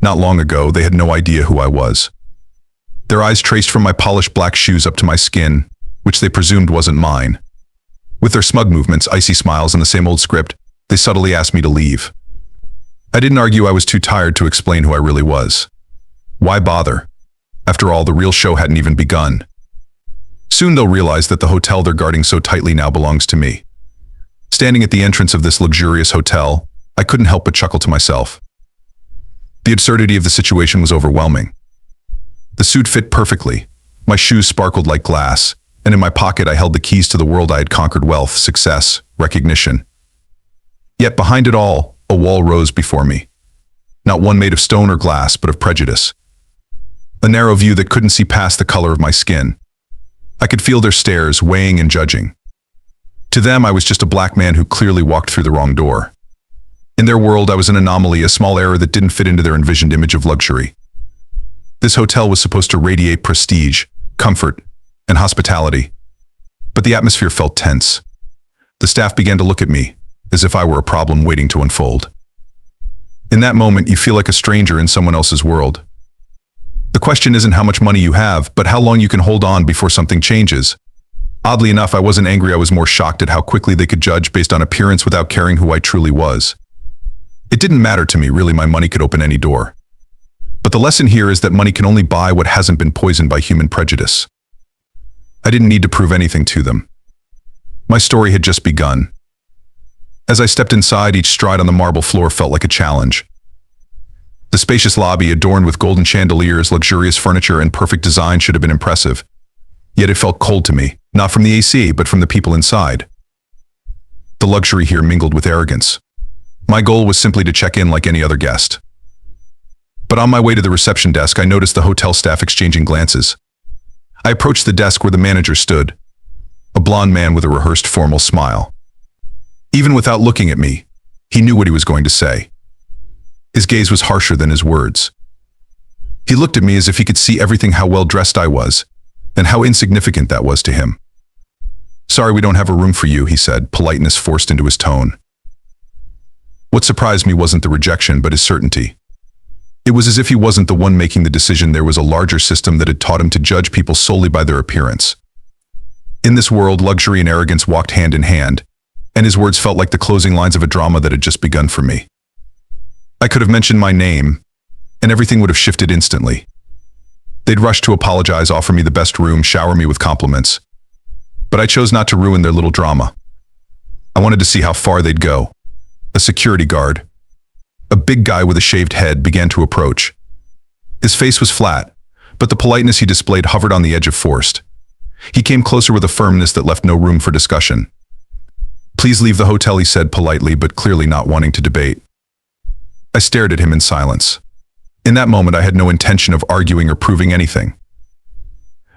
Not long ago, they had no idea who I was. Their eyes traced from my polished black shoes up to my skin, which they presumed wasn't mine. With their smug movements, icy smiles, and the same old script, they subtly asked me to leave. I didn't argue. I was too tired to explain who I really was. Why bother? After all, the real show hadn't even begun. Soon they'll realize that the hotel they're guarding so tightly now belongs to me. Standing at the entrance of this luxurious hotel, I couldn't help but chuckle to myself. The absurdity of the situation was overwhelming. The suit fit perfectly, my shoes sparkled like glass, and in my pocket I held the keys to the world I had conquered: wealth, success, recognition. Yet behind it all, a wall rose before me. Not one made of stone or glass, but of prejudice. A narrow view that couldn't see past the color of my skin. I could feel their stares, weighing and judging. To them, I was just a black man who clearly walked through the wrong door. In their world, I was an anomaly, a small error that didn't fit into their envisioned image of luxury. This hotel was supposed to radiate prestige, comfort, and hospitality. But the atmosphere felt tense. The staff began to look at me, as if I were a problem waiting to unfold. In that moment, you feel like a stranger in someone else's world. The question isn't how much money you have, but how long you can hold on before something changes. Oddly enough, I wasn't angry. I was more shocked at how quickly they could judge based on appearance without caring who I truly was. It didn't matter to me, really. My money could open any door. But the lesson here is that money can only buy what hasn't been poisoned by human prejudice. I didn't need to prove anything to them. My story had just begun. As I stepped inside, each stride on the marble floor felt like a challenge. The spacious lobby, adorned with golden chandeliers, luxurious furniture, and perfect design, should have been impressive. Yet it felt cold to me, not from the AC, but from the people inside. The luxury here mingled with arrogance. My goal was simply to check in like any other guest. But on my way to the reception desk, I noticed the hotel staff exchanging glances. I approached the desk where the manager stood, a blond man with a rehearsed formal smile. Even without looking at me, he knew what he was going to say. His gaze was harsher than his words. He looked at me as if he could see everything: how well dressed I was, and how insignificant that was to him. "Sorry, we don't have a room for you," he said, politeness forced into his tone. What surprised me wasn't the rejection, but his certainty. It was as if he wasn't the one making the decision. There was a larger system that had taught him to judge people solely by their appearance. In this world, luxury and arrogance walked hand in hand, and his words felt like the closing lines of a drama that had just begun for me. I could have mentioned my name, and everything would have shifted instantly. They'd rush to apologize, offer me the best room, shower me with compliments. But I chose not to ruin their little drama. I wanted to see how far they'd go. A security guard, a big guy with a shaved head, began to approach. His face was flat, but the politeness he displayed hovered on the edge of forced. He came closer with a firmness that left no room for discussion. "Please leave the hotel," he said politely, but clearly not wanting to debate. I stared at him in silence. In that moment, I had no intention of arguing or proving anything.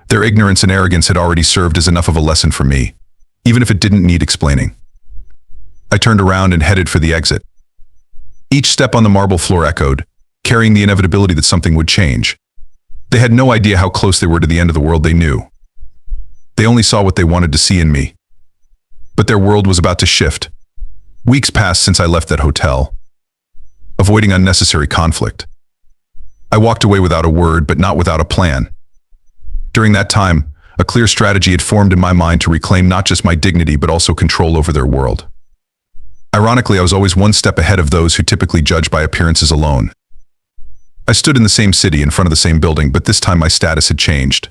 Their ignorance and arrogance had already served as enough of a lesson for me, even if it didn't need explaining. I turned around and headed for the exit. Each step on the marble floor echoed, carrying the inevitability that something would change. They had no idea how close they were to the end of the world they knew. They only saw what they wanted to see in me. But their world was about to shift. Weeks passed since I left that hotel, avoiding unnecessary conflict. I walked away without a word, but not without a plan. During that time, a clear strategy had formed in my mind to reclaim not just my dignity, but also control over their world. Ironically, I was always one step ahead of those who typically judge by appearances alone. I stood in the same city, in front of the same building, but this time my status had changed.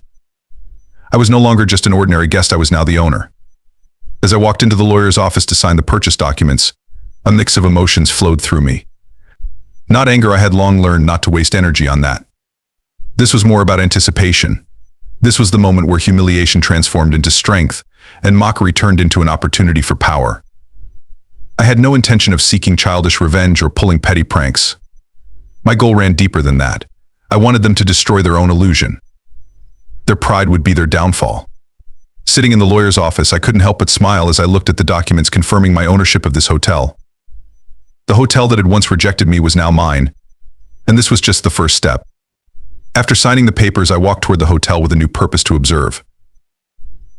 I was no longer just an ordinary guest, I was now the owner. As I walked into the lawyer's office to sign the purchase documents, a mix of emotions flowed through me. Not anger, I had long learned not to waste energy on that. This was more about anticipation. This was the moment where humiliation transformed into strength, and mockery turned into an opportunity for power. I had no intention of seeking childish revenge or pulling petty pranks. My goal ran deeper than that. I wanted them to destroy their own illusion. Their pride would be their downfall. Sitting in the lawyer's office, I couldn't help but smile as I looked at the documents confirming my ownership of this hotel. The hotel that had once rejected me was now mine, and this was just the first step. After signing the papers, I walked toward the hotel with a new purpose: to observe.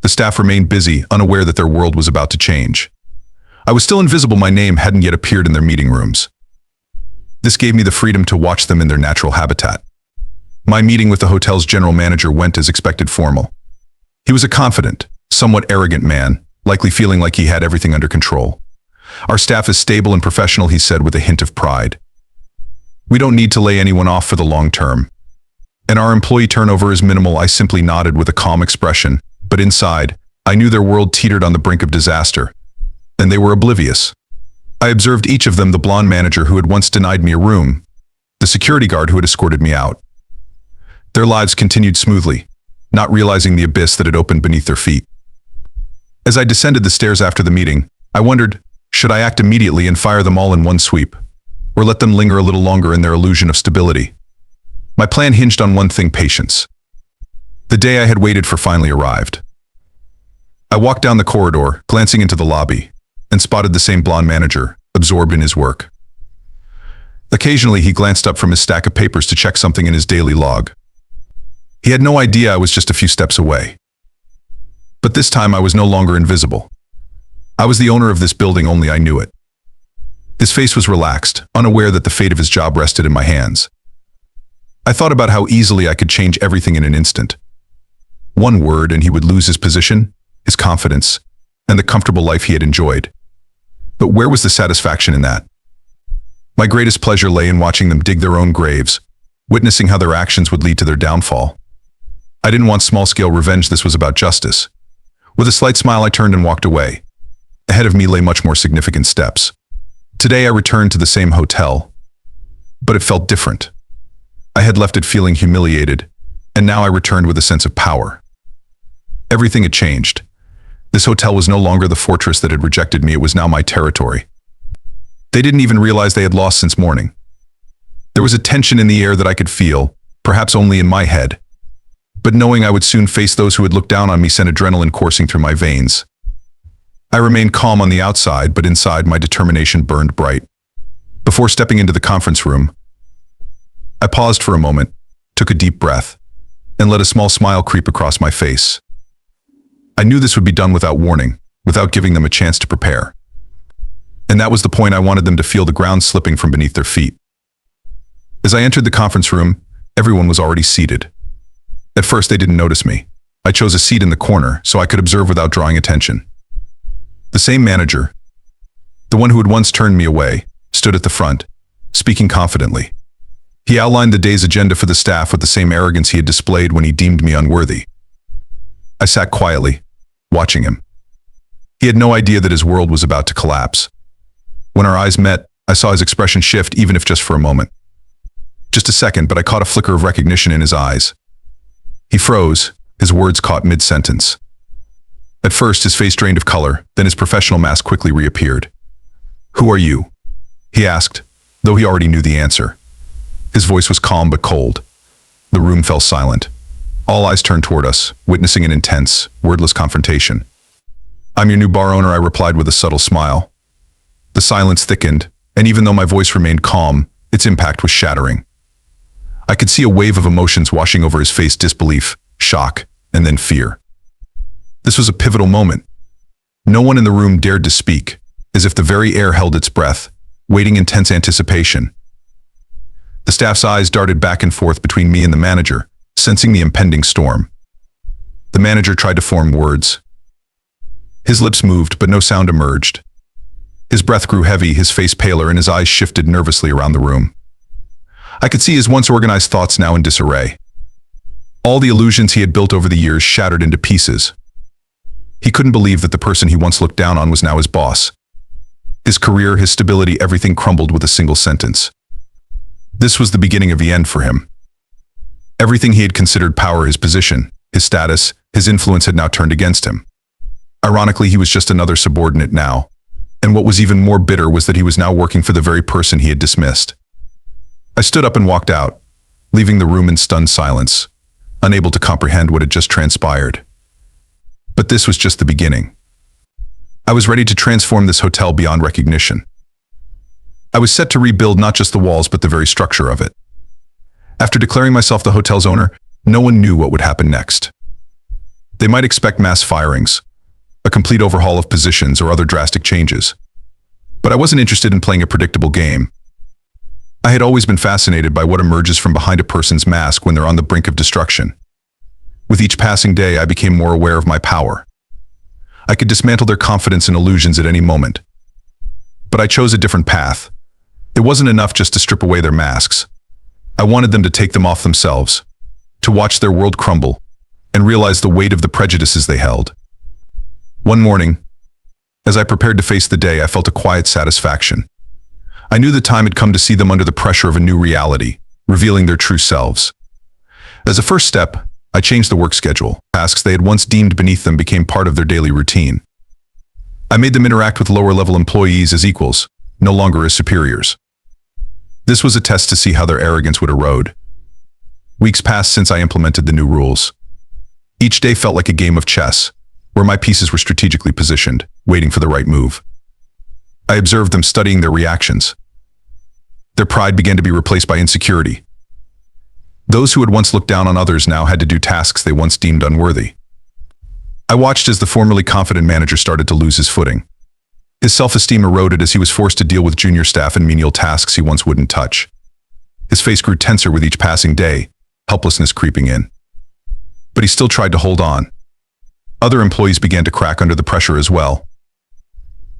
The staff remained busy, unaware that their world was about to change. I was still invisible, my name hadn't yet appeared in their meeting rooms. This gave me the freedom to watch them in their natural habitat. My meeting with the hotel's general manager went as expected formal. He was a confident, somewhat arrogant man, likely feeling like he had everything under control. Our staff is stable and professional, he said with a hint of pride. We don't need to lay anyone off for the long term. And our employee turnover is minimal. I simply nodded with a calm expression, but inside, I knew their world teetered on the brink of disaster. And they were oblivious. I observed each of them, the blonde manager who had once denied me a room, the security guard who had escorted me out. Their lives continued smoothly, not realizing the abyss that had opened beneath their feet. As I descended the stairs after the meeting, I wondered, should I act immediately and fire them all in one sweep, or let them linger a little longer in their illusion of stability? My plan hinged on one thing: patience. The day I had waited for finally arrived. I walked down the corridor, glancing into the lobby, and spotted the same blonde manager, absorbed in his work. Occasionally, he glanced up from his stack of papers to check something in his daily log. He had no idea I was just a few steps away. But this time I was no longer invisible. I was the owner of this building, only I knew it. His face was relaxed, unaware that the fate of his job rested in my hands. I thought about how easily I could change everything in an instant. One word and he would lose his position, his confidence, and the comfortable life he had enjoyed. But where was the satisfaction in that? My greatest pleasure lay in watching them dig their own graves, witnessing how their actions would lead to their downfall. I didn't want small-scale revenge, this was about justice. With a slight smile, I turned and walked away. Ahead of me lay much more significant steps. Today I returned to the same hotel, but it felt different. I had left it feeling humiliated, and now I returned with a sense of power. Everything had changed. This hotel was no longer the fortress that had rejected me, it was now my territory. They didn't even realize they had lost since morning. There was a tension in the air that I could feel, perhaps only in my head. But knowing I would soon face those who had looked down on me sent adrenaline coursing through my veins. I remained calm on the outside, but inside my determination burned bright. Before stepping into the conference room, I paused for a moment, took a deep breath, and let a small smile creep across my face. I knew this would be done without warning, without giving them a chance to prepare. And that was the point. I wanted them to feel the ground slipping from beneath their feet. As I entered the conference room, everyone was already seated. At first, they didn't notice me. I chose a seat in the corner so I could observe without drawing attention. The same manager, the one who had once turned me away, stood at the front, speaking confidently. He outlined the day's agenda for the staff with the same arrogance he had displayed when he deemed me unworthy. I sat quietly, watching him. He had no idea that his world was about to collapse. When our eyes met, I saw his expression shift, even if just for a moment. Just a second, but I caught a flicker of recognition in his eyes. He froze, his words caught mid-sentence. At first, his face drained of color, then his professional mask quickly reappeared. "Who are you?" he asked, though he already knew the answer. His voice was calm but cold. The room fell silent. All eyes turned toward us, witnessing an intense, wordless confrontation. "I'm your new bar owner," I replied with a subtle smile. The silence thickened, and even though my voice remained calm, its impact was shattering. I could see a wave of emotions washing over his face: disbelief, shock, and then fear. This was a pivotal moment. No one in the room dared to speak, as if the very air held its breath, waiting in tense anticipation. The staff's eyes darted back and forth between me and the manager, sensing the impending storm. The manager tried to form words. His lips moved, but no sound emerged. His breath grew heavy, his face paler, and his eyes shifted nervously around the room. I could see his once organized thoughts now in disarray. All the illusions he had built over the years shattered into pieces. He couldn't believe that the person he once looked down on was now his boss. His career, his stability, everything crumbled with a single sentence. This was the beginning of the end for him. Everything he had considered power, his position, his status, his influence had now turned against him. Ironically, he was just another subordinate now. And what was even more bitter was that he was now working for the very person he had dismissed. I stood up and walked out, leaving the room in stunned silence, unable to comprehend what had just transpired. But this was just the beginning. I was ready to transform this hotel beyond recognition. I was set to rebuild not just the walls, but the very structure of it. After declaring myself the hotel's owner, no one knew what would happen next. They might expect mass firings, a complete overhaul of positions, or other drastic changes. But I wasn't interested in playing a predictable game. I had always been fascinated by what emerges from behind a person's mask when they're on the brink of destruction. With each passing day, I became more aware of my power. I could dismantle their confidence and illusions at any moment. But I chose a different path. It wasn't enough just to strip away their masks. I wanted them to take them off themselves, to watch their world crumble, and realize the weight of the prejudices they held. One morning, as I prepared to face the day, I felt a quiet satisfaction. I knew the time had come to see them under the pressure of a new reality, revealing their true selves. As a first step, I changed the work schedule. Tasks they had once deemed beneath them became part of their daily routine. I made them interact with lower-level employees as equals, no longer as superiors. This was a test to see how their arrogance would erode. Weeks passed since I implemented the new rules. Each day felt like a game of chess, where my pieces were strategically positioned, waiting for the right move. I observed them studying their reactions. Their pride began to be replaced by insecurity. Those who had once looked down on others now had to do tasks they once deemed unworthy. I watched as the formerly confident manager started to lose his footing. His self-esteem eroded as he was forced to deal with junior staff and menial tasks he once wouldn't touch. His face grew tenser with each passing day, helplessness creeping in. But he still tried to hold on. Other employees began to crack under the pressure as well.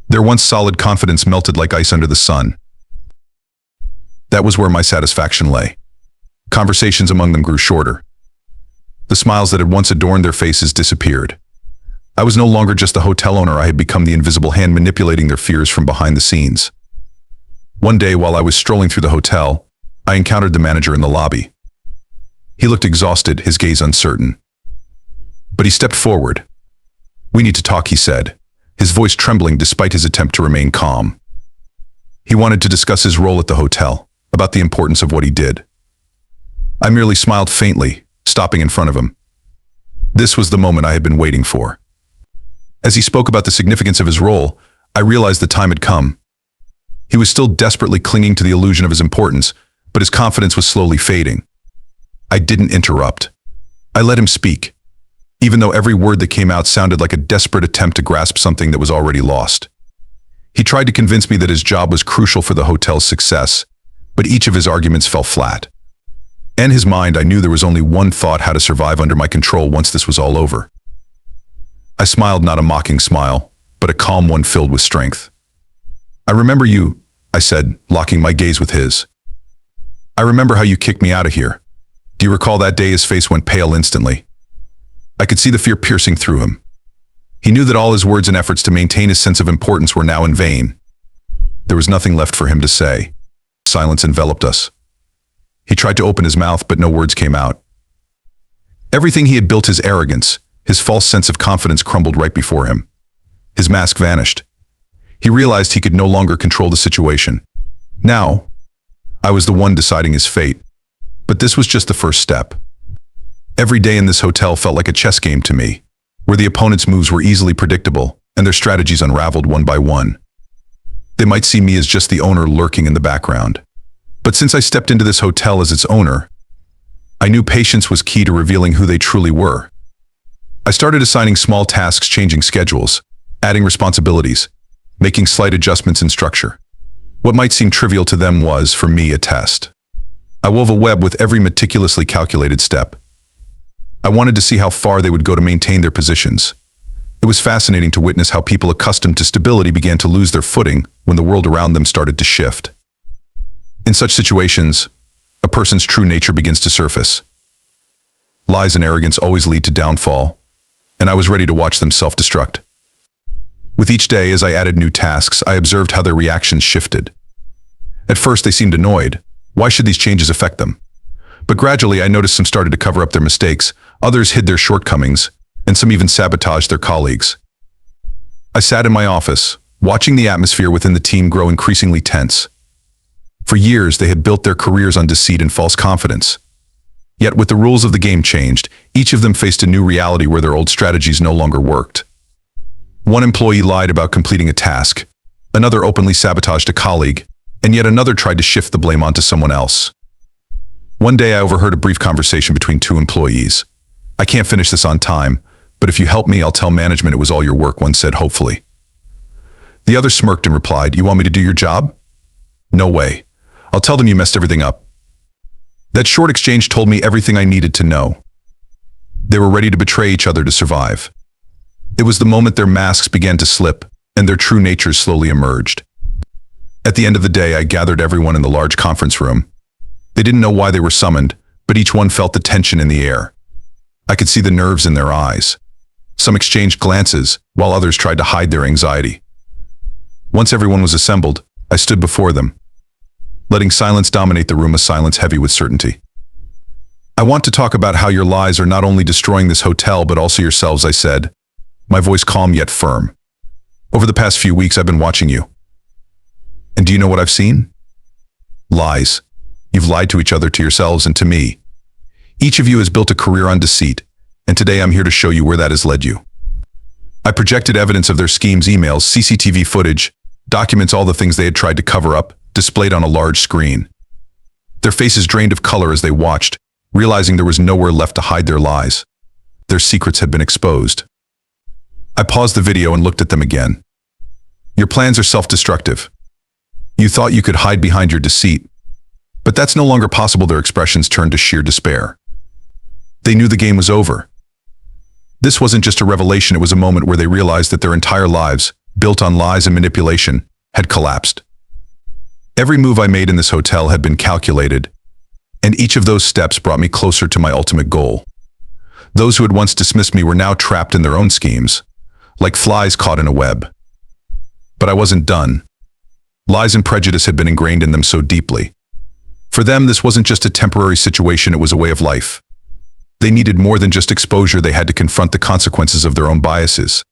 Their once solid confidence melted like ice under the sun. That was where my satisfaction lay. Conversations among them grew shorter. The smiles that had once adorned their faces disappeared. I was no longer just the hotel owner. I had become the invisible hand manipulating their fears from behind the scenes. One day, while I was strolling through the hotel, I encountered the manager in the lobby. He looked exhausted, his gaze uncertain. But he stepped forward. "We need to talk," he said, his voice trembling despite his attempt to remain calm. He wanted to discuss his role at the hotel, about the importance of what he did. I merely smiled faintly, stopping in front of him. This was the moment I had been waiting for. As he spoke about the significance of his role, I realized the time had come. He was still desperately clinging to the illusion of his importance, but his confidence was slowly fading. I didn't interrupt. I let him speak, even though every word that came out sounded like a desperate attempt to grasp something that was already lost. He tried to convince me that his job was crucial for the hotel's success, but each of his arguments fell flat. In his mind, I knew there was only one thought: how to survive under my control once this was all over. I smiled, not a mocking smile, but a calm one filled with strength. "I remember you," I said, locking my gaze with his. "I remember how you kicked me out of here. Do you recall that day?" His face went pale instantly. I could see the fear piercing through him. He knew that all his words and efforts to maintain his sense of importance were now in vain. There was nothing left for him to say. Silence enveloped us. He tried to open his mouth, but no words came out. Everything he had built, his arrogance, his false sense of confidence, crumbled right before him. His mask vanished. He realized he could no longer control the situation. Now, I was the one deciding his fate. But this was just the first step. Every day in this hotel felt like a chess game to me, where the opponent's moves were easily predictable and their strategies unraveled one by one. They might see me as just the owner lurking in the background. But since I stepped into this hotel as its owner, I knew patience was key to revealing who they truly were. I started assigning small tasks, changing schedules, adding responsibilities, making slight adjustments in structure. What might seem trivial to them was, for me, a test. I wove a web with every meticulously calculated step. I wanted to see how far they would go to maintain their positions. It was fascinating to witness how people accustomed to stability began to lose their footing when the world around them started to shift. In such situations, a person's true nature begins to surface. Lies and arrogance always lead to downfall, and I was ready to watch them self-destruct. With each day, as I added new tasks, I observed how their reactions shifted. At first, they seemed annoyed. Why should these changes affect them? But gradually, I noticed some started to cover up their mistakes, others hid their shortcomings, and some even sabotaged their colleagues. I sat in my office, watching the atmosphere within the team grow increasingly tense. For years, they had built their careers on deceit and false confidence. Yet, with the rules of the game changed, each of them faced a new reality where their old strategies no longer worked. One employee lied about completing a task, another openly sabotaged a colleague, and yet another tried to shift the blame onto someone else. One day, I overheard a brief conversation between two employees. "I can't finish this on time, but if you help me, I'll tell management it was all your work," one said hopefully. The other smirked and replied, "You want me to do your job? No way. I'll tell them you messed everything up. That short exchange told me everything I needed to know. They were ready to betray each other to survive. It was the moment their masks began to slip and their true natures slowly emerged. At the end of the day, I gathered everyone in the large conference room. They didn't know why they were summoned, but each one felt the tension in the air. I could see the nerves in their eyes. Some exchanged glances, while others tried to hide their anxiety. Once everyone was assembled, I stood before them, letting silence dominate the room, a silence heavy with certainty. I want to talk about how your lies are not only destroying this hotel, but also yourselves, I said, my voice calm yet firm. Over the past few weeks, I've been watching you. And do you know what I've seen? Lies. You've lied to each other, to yourselves, and to me. Each of you has built a career on deceit, and today I'm here to show you where that has led you. I projected evidence of their schemes, emails, CCTV footage, documents, all the things they had tried to cover up, displayed on a large screen. Their faces drained of color as they watched, realizing there was nowhere left to hide their lies. Their secrets had been exposed. I paused the video and looked at them again. Your plans are self-destructive. You thought you could hide behind your deceit, but that's no longer possible. Their expressions turned to sheer despair. They knew the game was over. This wasn't just a revelation, it was a moment where they realized that their entire lives, built on lies and manipulation, had collapsed. Every move I made in this hotel had been calculated, and each of those steps brought me closer to my ultimate goal. Those who had once dismissed me were now trapped in their own schemes, like flies caught in a web. But I wasn't done. Lies and prejudice had been ingrained in them so deeply. For them, this wasn't just a temporary situation, it was a way of life. They needed more than just exposure, they had to confront the consequences of their own biases.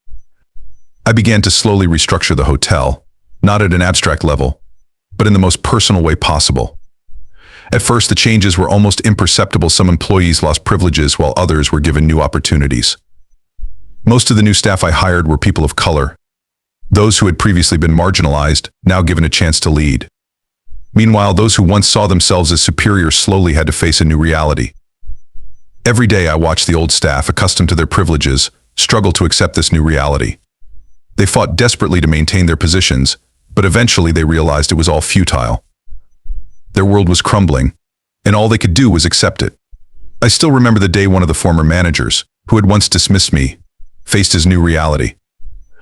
I began to slowly restructure the hotel, not at an abstract level, but in the most personal way possible. At first, the changes were almost imperceptible. Some employees lost privileges while others were given new opportunities. Most of the new staff I hired were people of color. Those who had previously been marginalized, now given a chance to lead. Meanwhile, those who once saw themselves as superior slowly had to face a new reality. Every day I watched the old staff, accustomed to their privileges, struggle to accept this new reality. They fought desperately to maintain their positions, but eventually they realized it was all futile. Their world was crumbling, and all they could do was accept it. I still remember the day one of the former managers, who had once dismissed me, faced his new reality.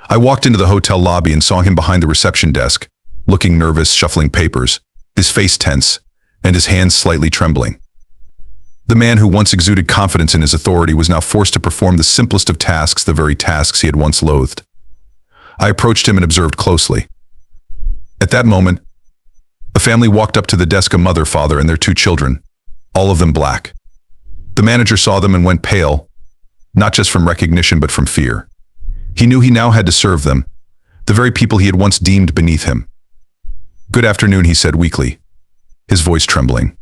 I walked into the hotel lobby and saw him behind the reception desk, looking nervous, shuffling papers, his face tense, and his hands slightly trembling. The man who once exuded confidence in his authority was now forced to perform the simplest of tasks, the very tasks he had once loathed. I approached him and observed closely. At that moment, a family walked up to the desk, a mother, father, and their 2 children, all of them black. The manager saw them and went pale, not just from recognition but from fear. He knew he now had to serve them, the very people he had once deemed beneath him. "Good afternoon," he said weakly, his voice trembling.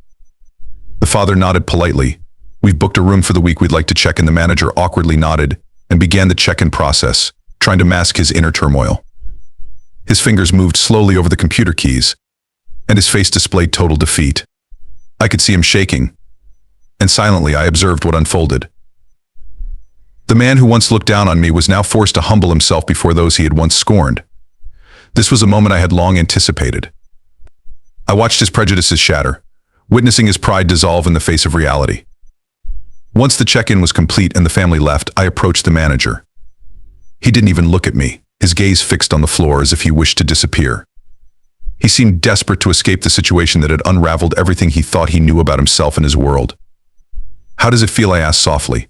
The father nodded politely. "We've booked a room for the week, we'd like to check in." The manager awkwardly nodded and began the check-in process, trying to mask his inner turmoil. His fingers moved slowly over the computer keys, and his face displayed total defeat. I could see him shaking, and silently I observed what unfolded. The man who once looked down on me was now forced to humble himself before those he had once scorned. This was a moment I had long anticipated. I watched his prejudices shatter, witnessing his pride dissolve in the face of reality. Once the check-in was complete and the family left, I approached the manager. He didn't even look at me, his gaze fixed on the floor as if he wished to disappear. He seemed desperate to escape the situation that had unraveled everything he thought he knew about himself and his world. "How does it feel?" I asked softly.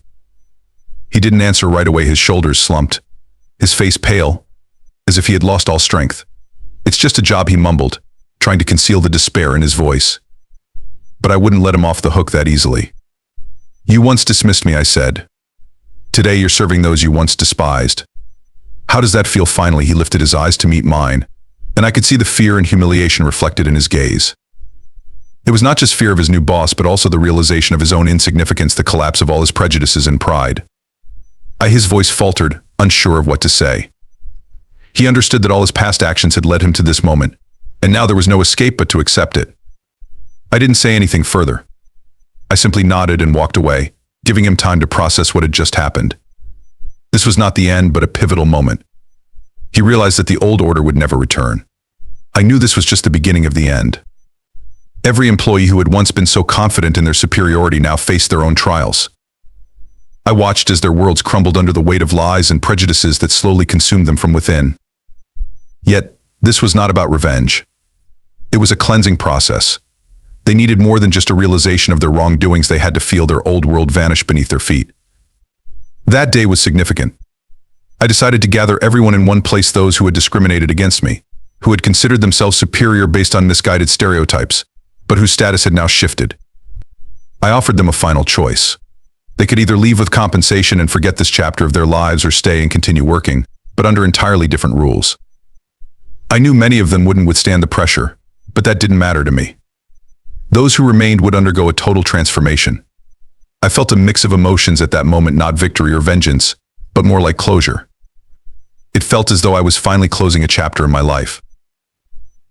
He didn't answer right away, his shoulders slumped, his face pale, as if he had lost all strength. "It's just a job," he mumbled, trying to conceal the despair in his voice. But I wouldn't let him off the hook that easily. "You once dismissed me," I said. "Today you're serving those you once despised. How does that feel?" Finally, he lifted his eyes to meet mine, and I could see the fear and humiliation reflected in his gaze. It was not just fear of his new boss, but also the realization of his own insignificance, the collapse of all his prejudices and pride. His voice faltered, unsure of what to say. He understood that all his past actions had led him to this moment, and now there was no escape but to accept it. I didn't say anything further. I simply nodded and walked away, giving him time to process what had just happened. This was not the end, but a pivotal moment. He realized that the old order would never return. I knew this was just the beginning of the end. Every employee who had once been so confident in their superiority now faced their own trials. I watched as their worlds crumbled under the weight of lies and prejudices that slowly consumed them from within. Yet, this was not about revenge. It was a cleansing process. They needed more than just a realization of their wrongdoings. They had to feel their old world vanish beneath their feet. That day was significant. I decided to gather everyone in one place, those who had discriminated against me, who had considered themselves superior based on misguided stereotypes, but whose status had now shifted. I offered them a final choice. They could either leave with compensation and forget this chapter of their lives or stay and continue working, but under entirely different rules. I knew many of them wouldn't withstand the pressure, but that didn't matter to me. Those who remained would undergo a total transformation. I felt a mix of emotions at that moment, not victory or vengeance, but more like closure. It felt as though I was finally closing a chapter in my life.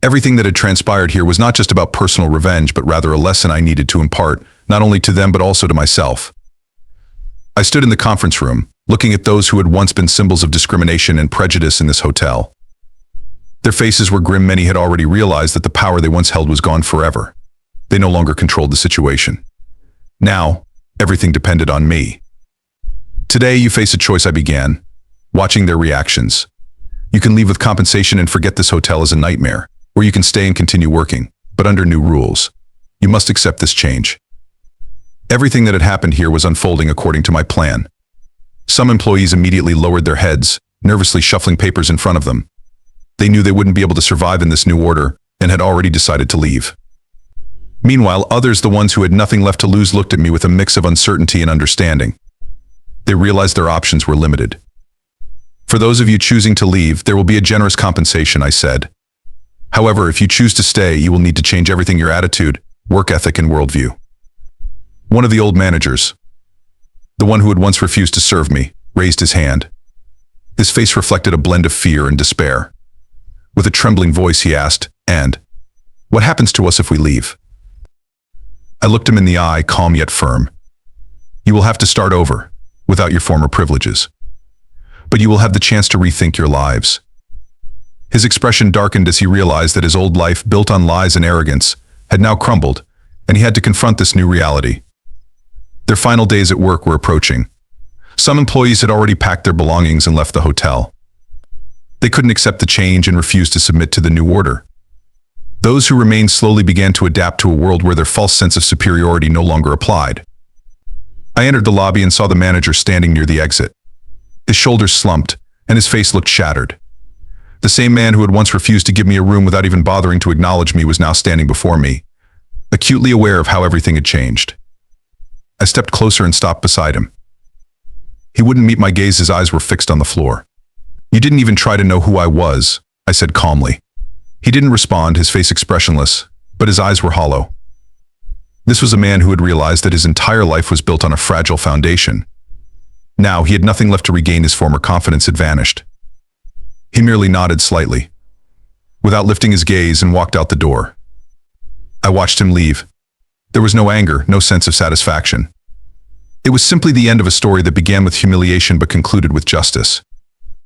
Everything that had transpired here was not just about personal revenge, but rather a lesson I needed to impart, not only to them but also to myself. I stood in the conference room, looking at those who had once been symbols of discrimination and prejudice in this hotel. Their faces were grim. Many had already realized that the power they once held was gone forever. They no longer controlled the situation. Now, everything depended on me. Today, you face a choice, I began, watching their reactions. You can leave with compensation and forget this hotel as a nightmare, or you can stay and continue working, but under new rules. You must accept this change. Everything that had happened here was unfolding according to my plan. Some employees immediately lowered their heads, nervously shuffling papers in front of them. They knew they wouldn't be able to survive in this new order and had already decided to leave. Meanwhile, others, the ones who had nothing left to lose, looked at me with a mix of uncertainty and understanding. They realized their options were limited. For those of you choosing to leave, there will be a generous compensation, I said. However, if you choose to stay, you will need to change everything: your attitude, work ethic, and worldview. One of the old managers, the one who had once refused to serve me, raised his hand. His face reflected a blend of fear and despair. With a trembling voice, he asked, "And what happens to us if we leave?" I looked him in the eye, calm yet firm. "You will have to start over, without your former privileges. But you will have the chance to rethink your lives." His expression darkened as he realized that his old life, built on lies and arrogance, had now crumbled, and he had to confront this new reality. Their final days at work were approaching. Some employees had already packed their belongings and left the hotel. They couldn't accept the change and refused to submit to the new order. Those who remained slowly began to adapt to a world where their false sense of superiority no longer applied. I entered the lobby and saw the manager standing near the exit. His shoulders slumped, and his face looked shattered. The same man who had once refused to give me a room without even bothering to acknowledge me was now standing before me, acutely aware of how everything had changed. I stepped closer and stopped beside him. He wouldn't meet my gaze. His eyes were fixed on the floor. "You didn't even try to know who I was," I said calmly. He didn't respond, his face expressionless, but his eyes were hollow. This was a man who had realized that his entire life was built on a fragile foundation. Now he had nothing left to regain. His former confidence had vanished. He merely nodded slightly, without lifting his gaze, and walked out the door. I watched him leave. There was no anger, no sense of satisfaction. It was simply the end of a story that began with humiliation but concluded with justice.